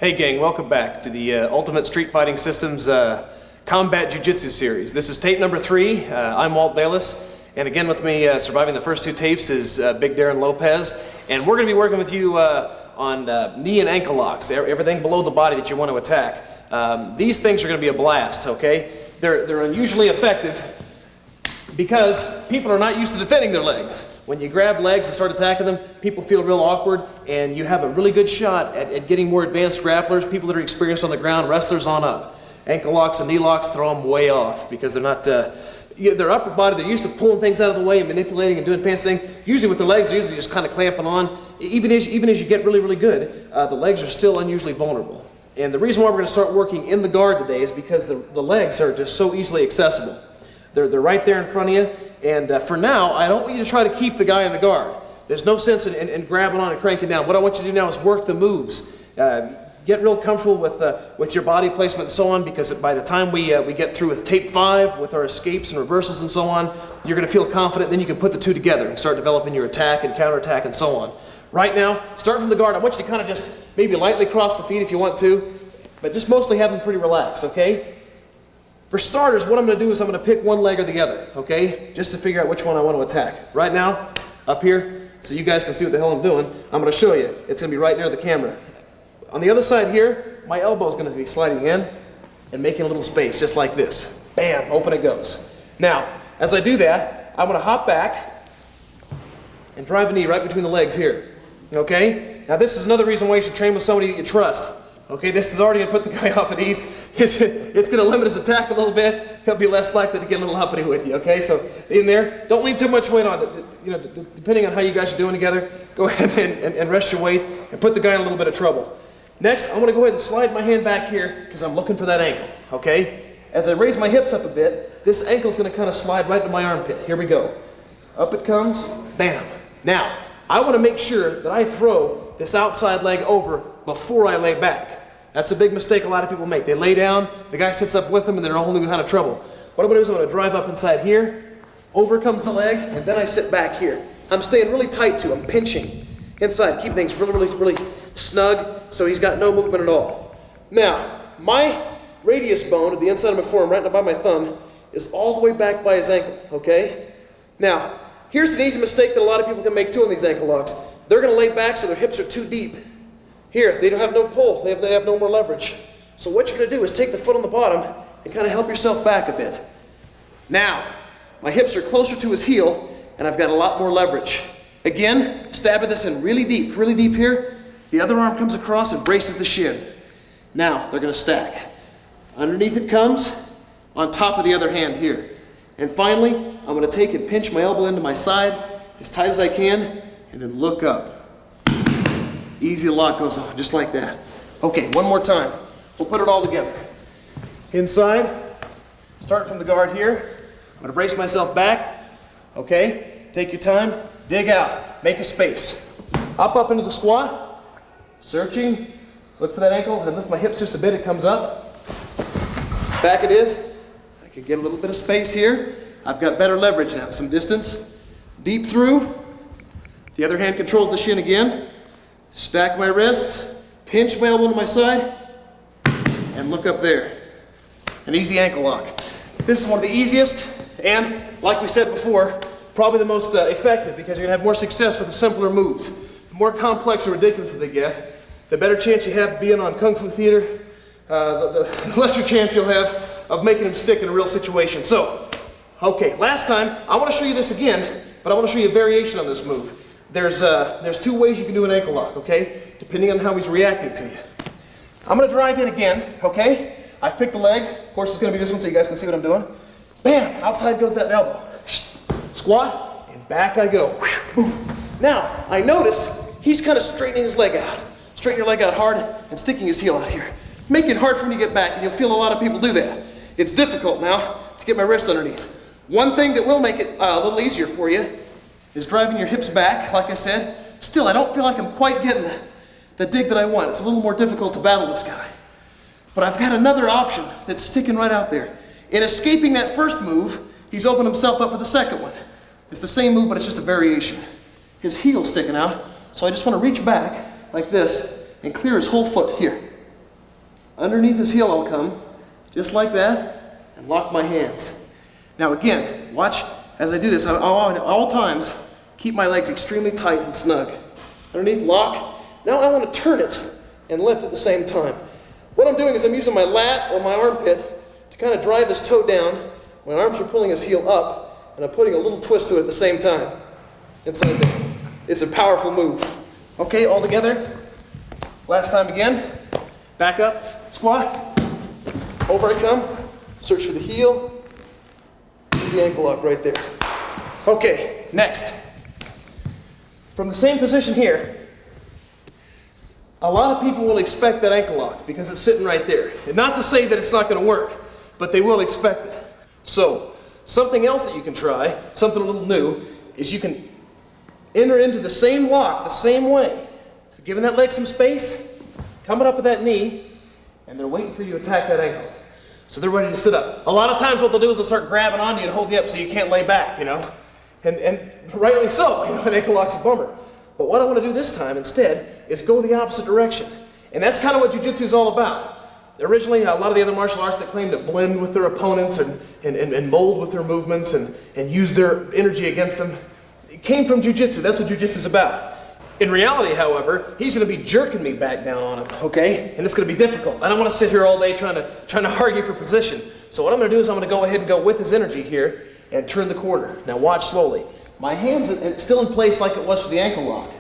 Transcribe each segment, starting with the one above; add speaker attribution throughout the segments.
Speaker 1: Hey gang, welcome back to the Ultimate Street Fighting Systems Combat Jiu Jitsu series. This is tape number 3. I'm Walt Bayless, and again with me surviving the first 2 tapes is Big Darren Lopez, and we're going to be working with you on knee and ankle locks, everything below the body that you want to attack. These things are going to be a blast, okay? They're unusually effective because people are not used to defending their legs. When you grab legs and start attacking them, people feel real awkward, and you have a really good shot at getting more advanced grapplers, people that are experienced on the ground, wrestlers on up. Ankle locks and knee locks throw them way off because they're not, their upper body, they're used to pulling things out of the way and manipulating and doing fancy things. Usually with their legs, they're usually just kind of clamping on. Even as you get really, really good, the legs are still unusually vulnerable. And the reason why we're going to start working in the guard today is because the legs are just so easily accessible. They're right there in front of you, and for now, I don't want you to try to keep the guy in the guard. There's no sense in grabbing on and cranking down. What I want you to do now is work the moves. Get real comfortable with your body placement and so on, because by the time we get through with tape 5, with our escapes and reversals and so on, you're going to feel confident, then you can put the two together and start developing your attack and counterattack and so on. Right now, start from the guard. I want you to kind of just maybe lightly cross the feet if you want to, but just mostly have them pretty relaxed, okay? For starters, what I'm going to do is I'm going to pick one leg or the other, okay? Just to figure out which one I want to attack. Right now, up here, so you guys can see what the hell I'm doing, I'm going to show you. It's going to be right near the camera. On the other side here, my elbow is going to be sliding in and making a little space, just like this. Bam, open it goes. Now, as I do that, I'm going to hop back and drive a knee right between the legs here, okay? Now this is another reason why you should train with somebody that you trust. Okay, this is already going to put the guy off at ease. It's going to limit his attack a little bit. He'll be less likely to get a little uppity with you, okay? So in there, don't leave too much weight on it. You know, depending on how you guys are doing together, go ahead and rest your weight and put the guy in a little bit of trouble. Next, I'm going to go ahead and slide my hand back here because I'm looking for that ankle, okay? As I raise my hips up a bit, this ankle is going to kind of slide right into my armpit. Here we go. Up it comes, bam. Now, I want to make sure that I throw this outside leg over before I lay back. That's a big mistake a lot of people make. They lay down, the guy sits up with them, and they're in a whole new kind of trouble. What I'm going to do is I'm going to drive up inside here, over comes the leg, and then I sit back here. I'm staying really tight too. I'm pinching inside, keeping things really, really, really snug, so he's got no movement at all. Now, my radius bone at the inside of my forearm, right by my thumb, is all the way back by his ankle, okay? Now, here's an easy mistake that a lot of people can make too on these ankle locks. They're going to lay back so their hips are too deep. Here, they don't have no pull. They have no more leverage. So what you're going to do is take the foot on the bottom and kind of help yourself back a bit. Now, my hips are closer to his heel, and I've got a lot more leverage. Again, stabbing this in really deep here. The other arm comes across and braces the shin. Now, they're going to stack. Underneath it comes, on top of the other hand here. And finally, I'm going to take and pinch my elbow into my side as tight as I can, and then look up. Easy lock goes on, just like that. Okay, one more time. We'll put it all together. Inside, start from the guard here. I'm going to brace myself back. Okay, take your time. Dig out. Make a space. Up into the squat. Searching. Look for that ankle. And lift my hips just a bit. It comes up. Back it is. I can get a little bit of space here. I've got better leverage now. Some distance. Deep through. The other hand controls the shin again. Stack my wrists, pinch my elbow to my side, and look up there. An easy ankle lock. This is one of the easiest, and like we said before, probably the most effective, because you're going to have more success with the simpler moves. The more complex or ridiculous that they get, the better chance you have of being on Kung Fu theater, the lesser chance you'll have of making them stick in a real situation. So, okay, last time, I want to show you this again, but I want to show you a variation on this move. There's 2 ways you can do an ankle lock, okay? Depending on how he's reacting to you. I'm going to drive in again, okay? I've picked the leg. Of course, it's going to be this one so you guys can see what I'm doing. Bam! Outside goes that elbow. Squat, and back I go. Now, I notice he's kind of straightening his leg out. Straighten your leg out hard and sticking his heel out here. Make it hard for him to get back, and you'll feel a lot of people do that. It's difficult now to get my wrist underneath. One thing that will make it a little easier for you is driving your hips back, like I said. Still, I don't feel like I'm quite getting the dig that I want. It's a little more difficult to battle this guy. But I've got another option that's sticking right out there. In escaping that first move, he's opened himself up for the second one. It's the same move, but it's just a variation. His heel's sticking out, so I just want to reach back like this and clear his whole foot here. underneath his heel I'll come, just like that, and lock my hands. Now again, watch as I do this. I'll at all times keep my legs extremely tight and snug. Underneath, lock. Now I want to turn it and lift at the same time. What I'm doing is I'm using my lat or my armpit to kind of drive his toe down. My arms are pulling his heel up, and I'm putting a little twist to it at the same time. Inside there. It's a powerful move. Okay, all together. Last time again. Back up, squat. Over I come. Search for the heel. Easy ankle lock right there. Okay, next. From the same position here, a lot of people will expect that ankle lock because it's sitting right there. And not to say that it's not going to work, but they will expect it. So, something else that you can try, something a little new, is you can enter into the same lock the same way. Giving that leg some space, coming up with that knee, and they're waiting for you to attack that ankle. So they're ready to sit up. A lot of times what they'll do is they'll start grabbing on you and hold you up so you can't lay back, you know. And rightly so, you know, an ankle lock's a bummer. But what I want to do this time instead is go the opposite direction. And that's kind of what jiu-jitsu is all about. Originally, a lot of the other martial arts that claim to blend with their opponents and mold with their movements and use their energy against them, it came from jiu-jitsu. That's what jiu-jitsu is about. In reality, however, he's going to be jerking me back down on him, okay? And it's going to be difficult. I don't want to sit here all day trying to argue for position. So what I'm going to do is I'm going to go ahead and go with his energy here and turn the corner. Now watch slowly. My hand's still in place like it was for the ankle lock,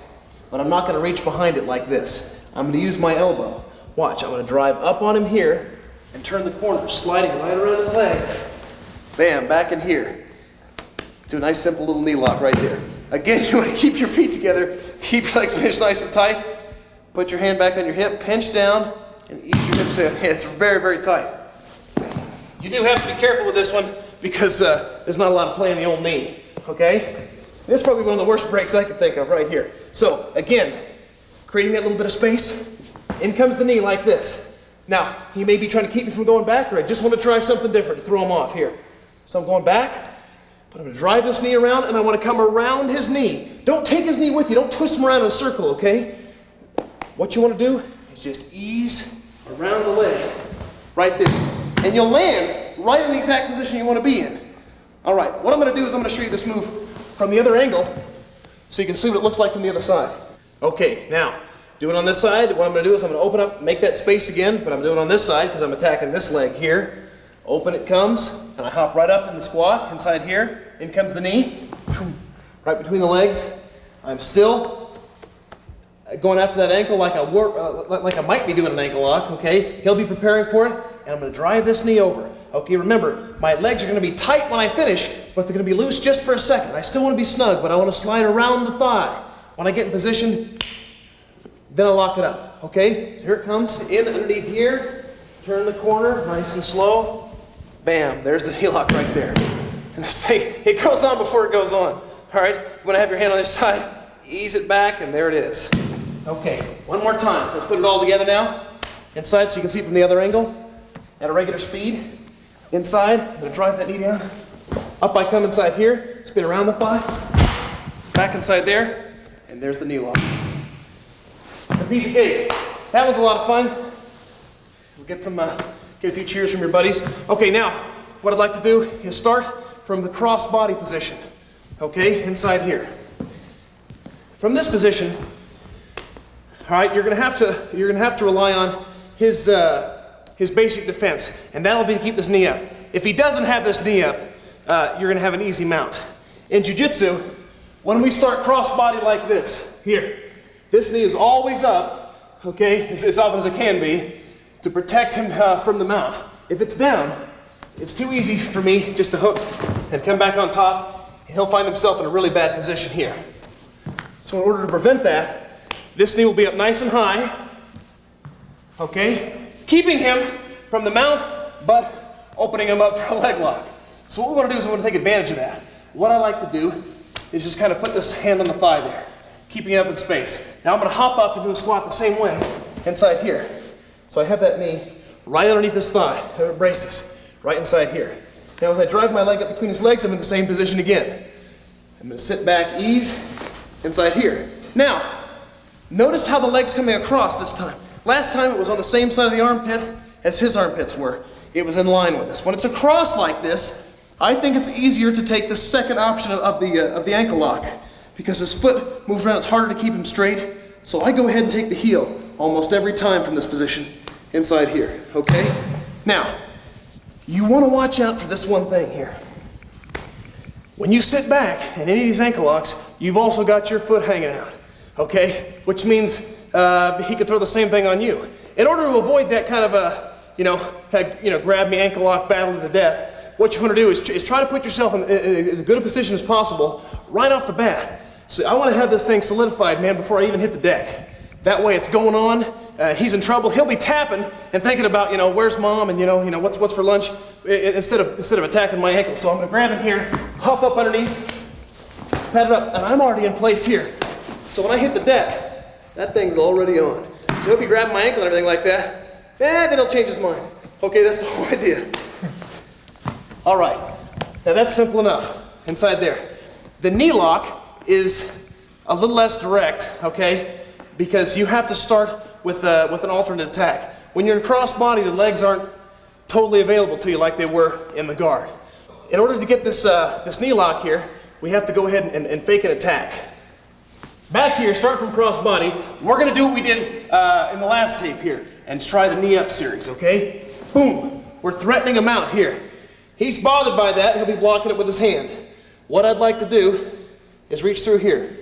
Speaker 1: but I'm not going to reach behind it like this. I'm going to use my elbow. Watch, I'm going to drive up on him here and turn the corner, sliding right around his leg. Bam, back in here. Do a nice simple little knee lock right there. Again, you want to keep your feet together, keep your legs pinched nice and tight, put your hand back on your hip, pinch down, and ease your hips in. It's very, very tight. You do have to be careful with this one because there's not a lot of play in the old knee, okay? This is probably one of the worst breaks I could think of right here. So, again, creating that little bit of space, in comes the knee like this. Now, he may be trying to keep me from going back, or I just want to try something different to throw him off here. So I'm going back. But I'm going to drive this knee around, and I want to come around his knee. Don't take his knee with you. Don't twist him around in a circle, okay? What you want to do is just ease around the leg right there. And you'll land right in the exact position you want to be in. All right, what I'm going to do is I'm going to show you this move from the other angle so you can see what it looks like from the other side. Okay, now, do it on this side. What I'm going to do is I'm going to open up, make that space again, but I'm doing it on this side because I'm attacking this leg here. Open it comes, and I hop right up in the squat inside here. In comes the knee, right between the legs. I'm still going after that ankle like I might be doing an ankle lock, okay? He'll be preparing for it, and I'm going to drive this knee over. Okay, remember, my legs are going to be tight when I finish, but they're going to be loose just for a second. I still want to be snug, but I want to slide around the thigh. When I get in position, then I'll lock it up, okay? So here it comes, in underneath here, turn the corner, nice and slow. Bam, there's the knee lock right there. And this thing, it goes on before it goes on. All right, you want to have your hand on this side, ease it back, and there it is. Okay, one more time. Let's put it all together now. Inside so you can see it from the other angle. At a regular speed. Inside, I'm going to drive that knee down. Up I come inside here, spin around the thigh. Back inside there, and there's the knee lock. It's a piece of cake. That was a lot of fun. We'll get a few cheers from your buddies. Okay, now, what I'd like to do is start from the cross body position, okay, inside here. From this position, all right, you're gonna have to rely on his basic defense, and that'll be to keep this knee up. If he doesn't have this knee up, you're gonna have an easy mount. In jiu-jitsu, when we start cross body like this, here, this knee is always up, okay, as often as it can be, to protect him from the mount. If it's down, it's too easy for me just to hook and come back on top, and he'll find himself in a really bad position here. So in order to prevent that, this knee will be up nice and high, okay? Keeping him from the mount, but opening him up for a leg lock. So what we want to do is we want to take advantage of that. What I like to do is just kind of put this hand on the thigh there, keeping it up in space. Now I'm going to hop up and do a squat the same way inside here. So I have that knee right underneath his thigh, there it braces. Right inside here. Now as I drive my leg up between his legs, I'm in the same position again. I'm going to sit back, ease, inside here. Now, notice how the leg's coming across this time. Last time it was on the same side of the armpit, as his armpits were. It was in line with this. When it's across like this, I think it's easier to take the second option of the ankle lock, because his foot moves around, it's harder to keep him straight. So I go ahead and take the heel almost every time from this position inside here, okay? Now, you want to watch out for this one thing here. When you sit back in any of these ankle locks, you've also got your foot hanging out, okay? Which means he could throw the same thing on you. In order to avoid that kind of a, grab me ankle lock battle to the death, what you want to do is try to put yourself in as good a position as possible right off the bat. So I want to have this thing solidified, man, before I even hit the deck. That way it's going on, he's in trouble, he'll be tapping and thinking about, where's mom and what's for lunch, instead of attacking my ankle. So I'm gonna grab him here, hop up underneath, pat it up, and I'm already in place here. So when I hit the deck, that thing's already on. So he'll be grabbing my ankle and everything like that, then he'll change his mind. Okay, that's the whole idea. All right, now that's simple enough, inside there. The knee lock is a little less direct, okay? Because you have to start with an alternate attack. When you're in crossbody, the legs aren't totally available to you like they were in the guard. In order to get this knee lock here, we have to go ahead and fake an attack. Back here, start from crossbody, we're gonna do what we did in the last tape here, and try the knee up series, okay? Boom, we're threatening him out here. He's bothered by that, he'll be blocking it with his hand. What I'd like to do is reach through here,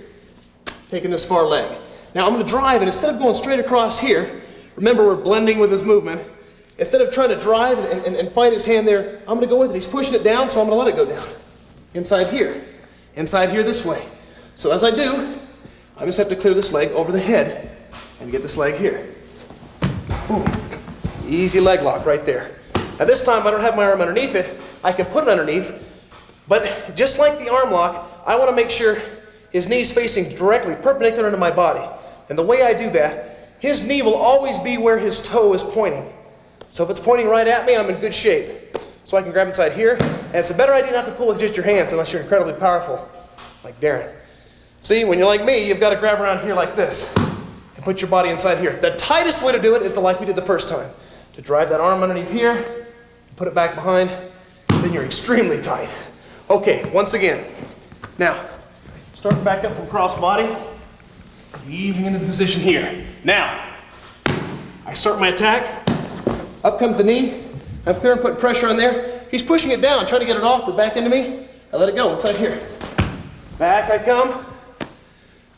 Speaker 1: taking this far leg. Now I'm going to drive, and instead of going straight across here, remember we're blending with his movement, instead of trying to drive and fight his hand there, I'm going to go with it. He's pushing it down, so I'm going to let it go down. Inside here this way. So as I do, I just have to clear this leg over the head and get this leg here. Boom. Easy leg lock right there. Now this time I don't have my arm underneath it. I can put it underneath, but just like the arm lock, I want to make sure his knee's facing directly perpendicular into my body. And the way I do that, his knee will always be where his toe is pointing. So if it's pointing right at me, I'm in good shape. So I can grab inside here, and it's a better idea not to pull with just your hands unless you're incredibly powerful, like Darren. See, when you're like me, you've got to grab around here like this and put your body inside here. The tightest way to do it is to like we did the first time, to drive that arm underneath here, put it back behind, then you're extremely tight. Okay, once again. Now, starting back up from crossbody, easing into the position here. Now, I start my attack, up comes the knee, I'm clear and putting pressure on there. He's pushing it down, trying to get it off, but back into me, I let it go inside here. Back I come,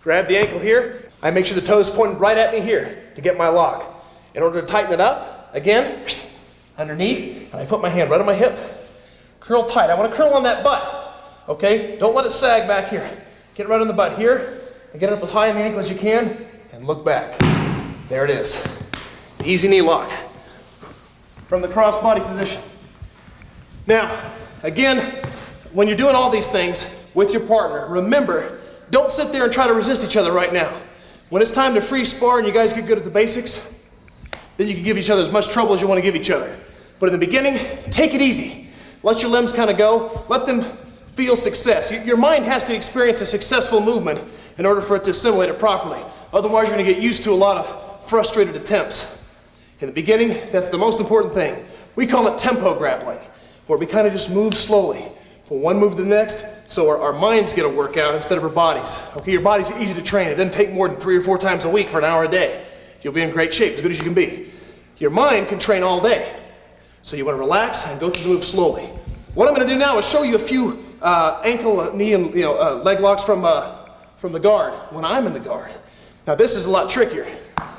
Speaker 1: grab the ankle here, I make sure the toe's pointed right at me here to get my lock. In order to tighten it up, again, underneath, and I put my hand right on my hip, curl tight. I want to curl on that butt, okay? Don't let it sag back here. Get right on the butt here, and get it up as high on the ankle as you can, and look back. There it is. Easy knee lock from the cross-body position. Now, again, when you're doing all these things with your partner, remember, don't sit there and try to resist each other right now. When it's time to free spar and you guys get good at the basics, then you can give each other as much trouble as you want to give each other. But in the beginning, take it easy. Let your limbs kind of go. Let them feel success. Your mind has to experience a successful movement in order for it to assimilate it properly. Otherwise, you're going to get used to a lot of frustrated attempts. In the beginning, that's the most important thing. We call it tempo grappling, where we kind of just move slowly from one move to the next, so our minds get a workout instead of our bodies. Okay, your body's easy to train. It doesn't take more than 3 or 4 times a week for an hour a day. You'll be in great shape, as good as you can be. Your mind can train all day. So you want to relax and go through the move slowly. What I'm going to do now is show you a few ankle, knee, and leg locks from the guard when I'm in the guard. Now this is a lot trickier.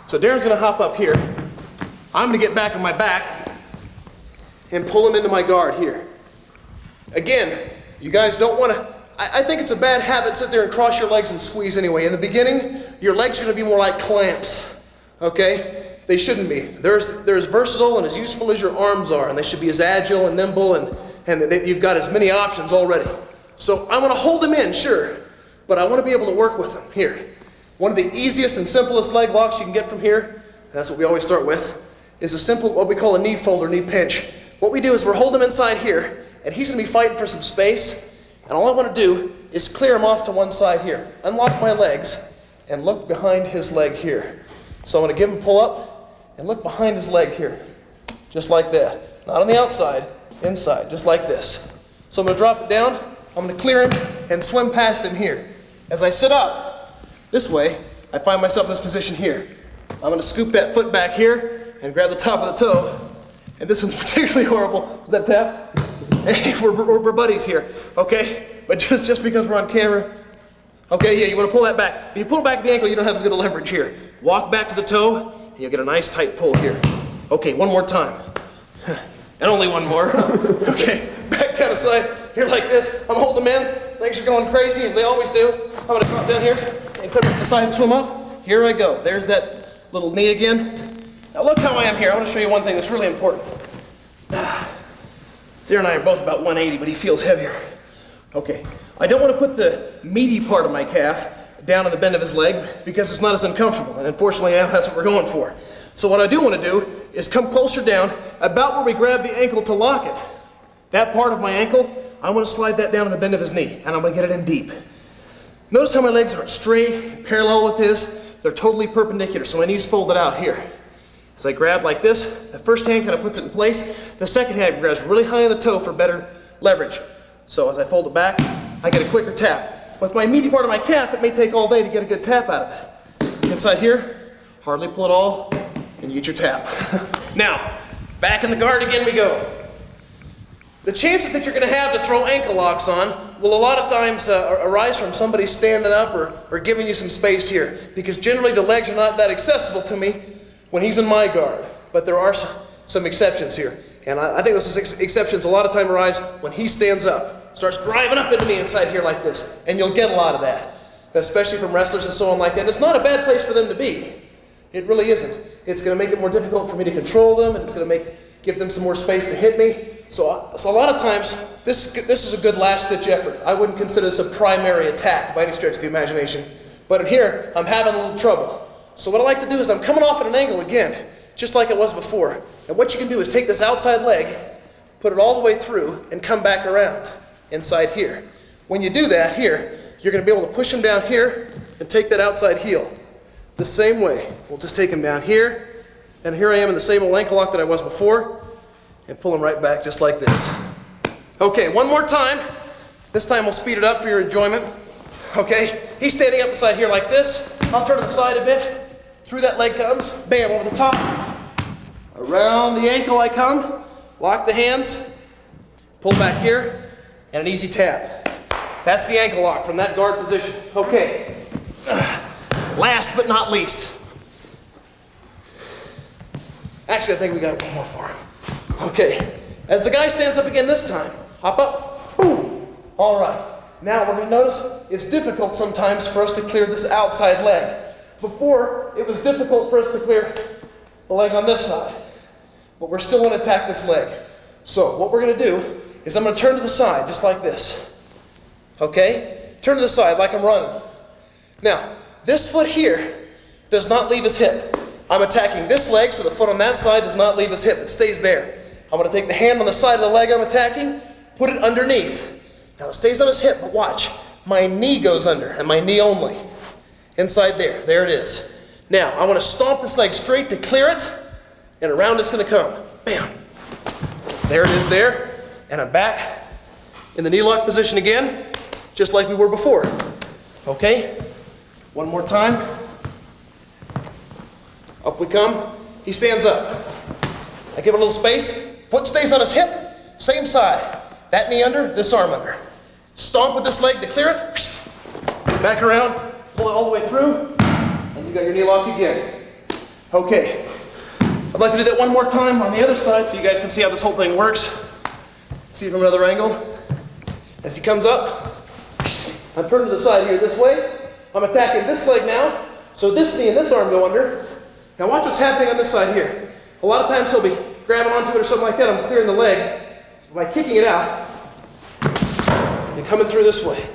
Speaker 1: So Darren's going to hop up here. I'm going to get back on my back and pull him into my guard here. Again, you guys don't want to, I think it's a bad habit to sit there and cross your legs and squeeze anyway. In the beginning, your legs are going to be more like clamps, okay? They shouldn't be. They're as versatile and as useful as your arms are, and they should be as agile and nimble, and you've got as many options already. So I want to hold him in, sure, but I want to be able to work with him. Here, one of the easiest and simplest leg locks you can get from here, that's what we always start with, is a simple, what we call a knee fold or knee pinch. What we do is we're holding him inside here, and he's going to be fighting for some space, and all I want to do is clear him off to one side here, unlock my legs, and look behind his leg here. So I'm going to give him a pull up, and look behind his leg here.
Speaker 2: just like that. Not on the outside, inside, just like this. So I'm going to drop it down, I'm going to clear him, and swim past him here. As I sit up, this way, I find myself in this position here. I'm going to scoop that foot back here, and grab the top of the toe. And this one's particularly horrible. Was that a tap? Hey, we're buddies here, okay? But just because we're on camera, okay, yeah, you want to pull that back. If you pull back the ankle, you don't have as good a leverage here. Walk back to the toe, and you'll get a nice tight pull here. Okay, one more time. And only one more. Okay, back down the side, here like this. I'm holding them in. Things are going crazy, as they always do. I'm going to drop down here, and clip it to the side and swim up. Here I go. There's that little knee again. Now look how I am here. I want to show you one thing that's really important. Deer and I are both about 180, but he feels heavier. Okay, I don't want to put the meaty part of my calf down on the bend of his leg because it's not as uncomfortable, and unfortunately that's what we're going for. So what I do want to do is come closer down about where we grab the ankle to lock it. That part of my ankle, I want to slide that down on the bend of his knee, and I'm going to get it in deep. Notice how my legs are straight, parallel with his. They're totally perpendicular, so my knee's folded out here. As I grab like this, the first hand kind of puts it in place. The second hand grabs really high on the toe for better leverage. So as I fold it back, I get a quicker tap. With my meaty part of my calf, it may take all day to get a good tap out of it. Inside here, hardly pull it all, and you get your tap. Now, back in the guard again we go. The chances that you're going to have to throw ankle locks on will a lot of times arise from somebody standing up or giving you some space here, because generally the legs are not that accessible to me when he's in my guard. But there are some exceptions here. And I think those exceptions a lot of time arise when he stands up, starts driving up into me inside here like this. And you'll get a lot of that, especially from wrestlers and so on like that. And it's not a bad place for them to be. It really isn't. It's going to make it more difficult for me to control them, and it's going to give them some more space to hit me. So a lot of times, this is a good last-ditch effort. I wouldn't consider this a primary attack by any stretch of the imagination. But in here, I'm having a little trouble. So what I like to do is I'm coming off at an angle again, just like it was before. And what you can do is take this outside leg, put it all the way through, and come back around inside here. When you do that here, you're going to be able to push him down here and take that outside heel. The same way. We'll just take him down here, and here I am in the same old ankle lock that I was before, and pull him right back just like this. Okay, one more time. This time we'll speed it up for your enjoyment. Okay, he's standing up beside here like this. I'll turn to the side a bit. Through that leg comes, bam, over the top. Around the ankle I come, lock the hands, pull back here, and an easy tap. That's the ankle lock from that guard position. Okay, last but not least. Actually, I think we got one more for him. Okay, as the guy stands up again this time, hop up, boom. All right, now we're gonna notice it's difficult sometimes for us to clear this outside leg. Before, it was difficult for us to clear the leg on this side, but we're still going to attack this leg. So what we're going to do is I'm going to turn to the side, just like this. Okay? Turn to the side like I'm running. Now, this foot here does not leave his hip. I'm attacking this leg, so the foot on that side does not leave his hip. It stays there. I'm going to take the hand on the side of the leg I'm attacking, put it underneath. Now, it stays on his hip, but watch. My knee goes under, and my knee only. Inside there. There it is. Now, I want to stomp this leg straight to clear it, and around it's going to come. Bam. There it is there. And I'm back in the knee lock position again, just like we were before. Okay? One more time. Up we come. He stands up. I give it a little space. Foot stays on his hip. Same side. That knee under, this arm under. Stomp with this leg to clear it. Back around. Pull it all the way through, and you got your knee lock again. Okay, I'd like to do that one more time on the other side so you guys can see how this whole thing works. See from another angle. As he comes up, I'm turning to the side here this way. I'm attacking this leg now, so this knee and this arm go under. Now watch what's happening on this side here. A lot of times he'll be grabbing onto it or something like that. I'm clearing the leg. So by kicking it out, and coming through this way.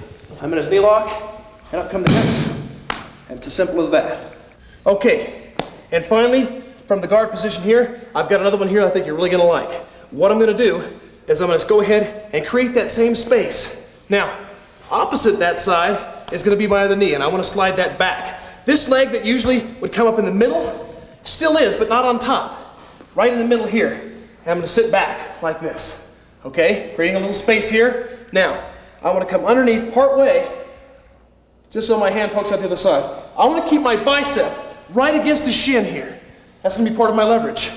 Speaker 2: I'm in his knee lock. And up come the hips, and it's as simple as that. Okay, and finally, from the guard position here, I've got another one here I think you're really gonna like. What I'm gonna do is I'm gonna go ahead and create that same space. Now, opposite that side is gonna be my other knee, and I wanna slide that back. This leg that usually would come up in the middle, still is, but not on top. Right in the middle here. and I'm gonna sit back like this, okay? Creating a little space here. Now, I wanna come underneath part way, just so my hand pokes out the other side. I wanna keep my bicep right against the shin here. That's gonna be part of my leverage.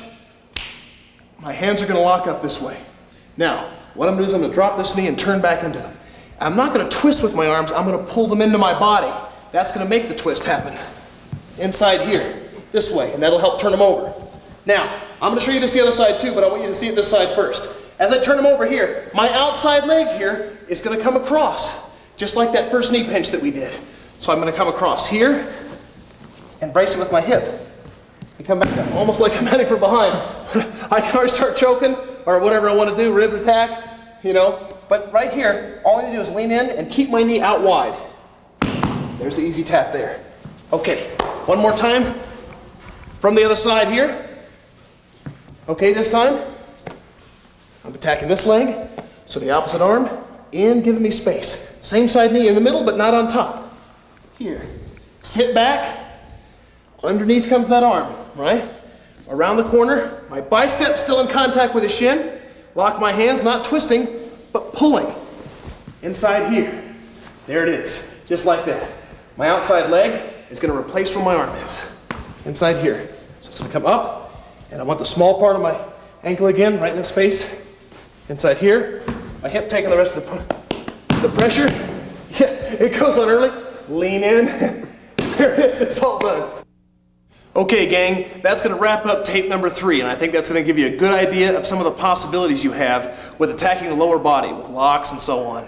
Speaker 2: My hands are gonna lock up this way. Now, what I'm gonna do is I'm gonna drop this knee and turn back into them. I'm not gonna twist with my arms, I'm gonna pull them into my body. That's gonna make the twist happen. Inside here, this way, and that'll help turn them over. Now, I'm gonna show you this the other side too, but I want you to see it this side first. As I turn them over here, my outside leg here is gonna come across, just like that first knee pinch that we did. So I'm gonna come across here and brace it with my hip. And come back up, almost like I'm heading from behind. I can already start choking, or whatever I wanna do, rib attack, you know. But right here, all I need to do is lean in and keep my knee out wide. There's the easy tap there. Okay, one more time. From the other side here. Okay, this time, I'm attacking this leg, so the opposite arm, in, giving me space. Same side knee in the middle, but not on top. Here, sit back, underneath comes that arm, right? Around the corner, my bicep still in contact with the shin, lock my hands, not twisting, but pulling. Inside here, there it is, just like that. My outside leg is gonna replace where my arm is. Inside here, so it's gonna come up, and I want the small part of my ankle again, right in the space. Inside here, my hip taking the rest of the pressure. Yeah, it goes on early. Lean in. There it is, it's all done. Okay, gang, that's gonna wrap up tape number 3, and I think that's gonna give you a good idea of some of the possibilities you have with attacking the lower body, with locks and so on.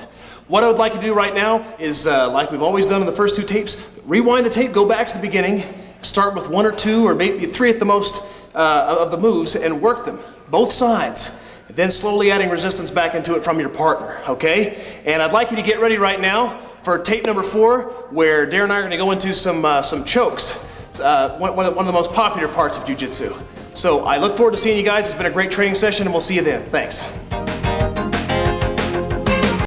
Speaker 2: What I would like to do right now is, like we've always done in the first 2 tapes, rewind the tape, go back to the beginning, start with 1 or 2 or maybe 3 at the most of the moves and work them, both sides. Then slowly adding resistance back into it from your partner, okay? And I'd like you to get ready right now for tape number 4, where Darren and I are gonna go into some chokes. One of the most popular parts of Jiu Jitsu. So I look forward to seeing you guys. It's been a great training session, and we'll see you then. Thanks.